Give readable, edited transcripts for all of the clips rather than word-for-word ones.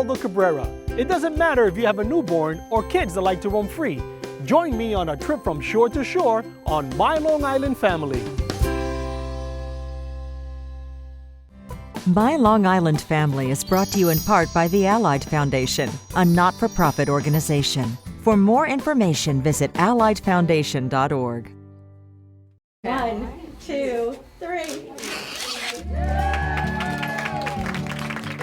Waldo Cabrera. It doesn't matter if you have a newborn or kids that like to roam free. Join me on a trip from shore to shore on My Long Island Family. My Long Island Family is brought to you in part by the Allied Foundation, a not-for-profit organization. For more information, visit alliedfoundation.org. 1, 2, 3.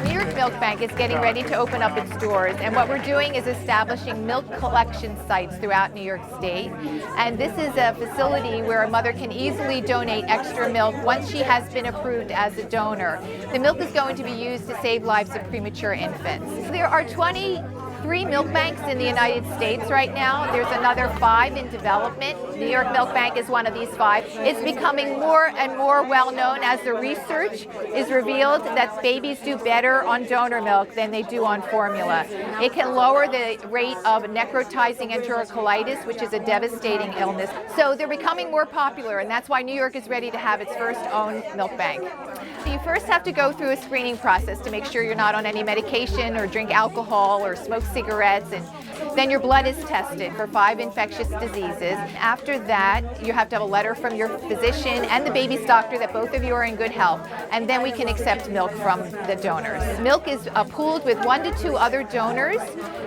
New York Milk Bank is getting ready to open up its doors, and what we're doing is establishing milk collection sites throughout New York State. And this is a facility where a mother can easily donate extra milk once she has been approved as a donor. The milk is going to be used to save lives of premature infants. There are 23 milk banks in the United States right now. There's another 5 in development. New York Milk Bank is one of these 5. It's becoming more and more well known as the research is revealed that babies do better on donor milk than they do on formula. It can lower the rate of necrotizing enterocolitis, which is a devastating illness. So they're becoming more popular, and that's why New York is ready to have its first own milk bank. So you first have to go through a screening process to make sure you're not on any medication or drink alcohol or smoke cigarettes, and then your blood is tested for 5 infectious diseases. After that, you have to have a letter from your physician and the baby's doctor that both of you are in good health, and then we can accept milk from the donors. Milk is pooled with 1 to 2 other donors,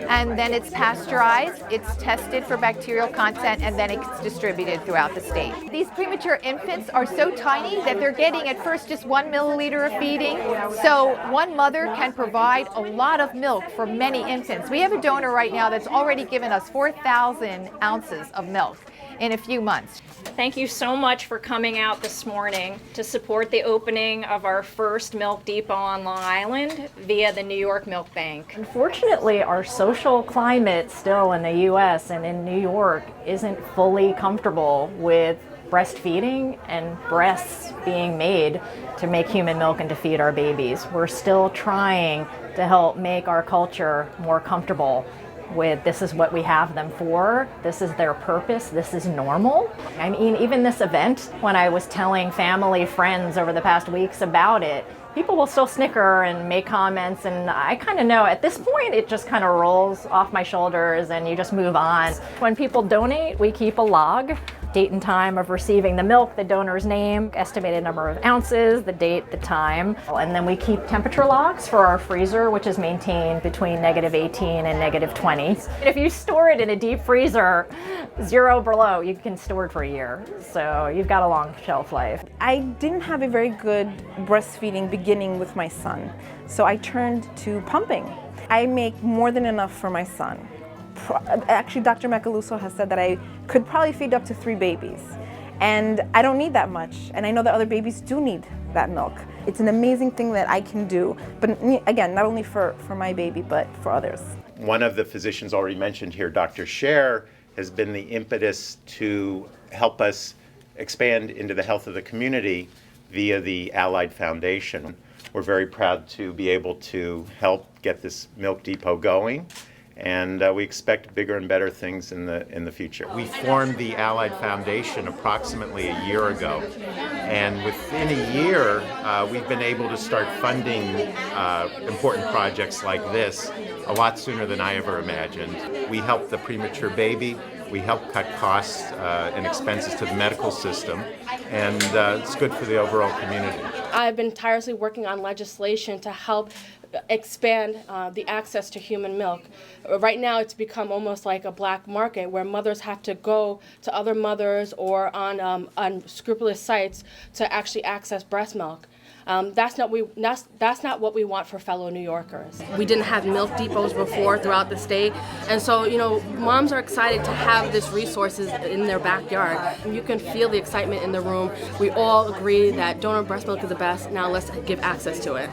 and then it's pasteurized, it's tested for bacterial content, and then it's distributed throughout the state. These premature infants are so tiny that they're getting at first just 1 milliliter of feeding, so one mother can provide a lot of milk for many infants. We have a donor right now that's already given us 4,000 ounces of milk in a few months. Thank you so much for coming out this morning to support the opening of our first milk depot on Long Island via the New York Milk Bank. Unfortunately, our social climate still in the U.S. and in New York isn't fully comfortable with breastfeeding and breasts being made to make human milk and to feed our babies. We're still trying to help make our culture more comfortable with this is what we have them for, this is their purpose, this is normal. I mean, even this event, when I was telling family, friends over the past weeks about it, people will still snicker and make comments, and I kind of know at this point it just kind of rolls off my shoulders and you just move on. When people donate, we keep a log, date and time of receiving the milk, the donor's name, estimated number of ounces, the date, the time, and then we keep temperature logs for our freezer, which is maintained between -18 and -20. If you store it in a deep freezer, 0 below, you can store it for a year, so you've got a long shelf life. I didn't have a very good breastfeeding beginning with my son, so I turned to pumping. I make more than enough for my son. Actually, Dr. Macaluso has said that I could probably feed up to 3 babies, and I don't need that much, and I know that other babies do need that milk. It's an amazing thing that I can do, but again, not only for my baby, but for others. One of the physicians already mentioned here, Dr. Scher, has been the impetus to help us expand into the health of the community via the Allied Foundation. We're very proud to be able to help get this milk depot going, and we expect bigger and better things in the future. We formed the Allied Foundation approximately a year ago, and within a year we've been able to start funding important projects like this a lot sooner than I ever imagined. We help the premature baby, we help cut costs and expenses to the medical system, and it's good for the overall community. I've been tirelessly working on legislation to help expand the access to human milk. Right now it's become almost like a black market where mothers have to go to other mothers or on unscrupulous sites to actually access breast milk. That's not what we want for fellow New Yorkers. We didn't have milk depots before throughout the state, and so moms are excited to have this resources in their backyard. You can feel the excitement in the room. We all agree that donor breast milk is the best. Now let's give access to it.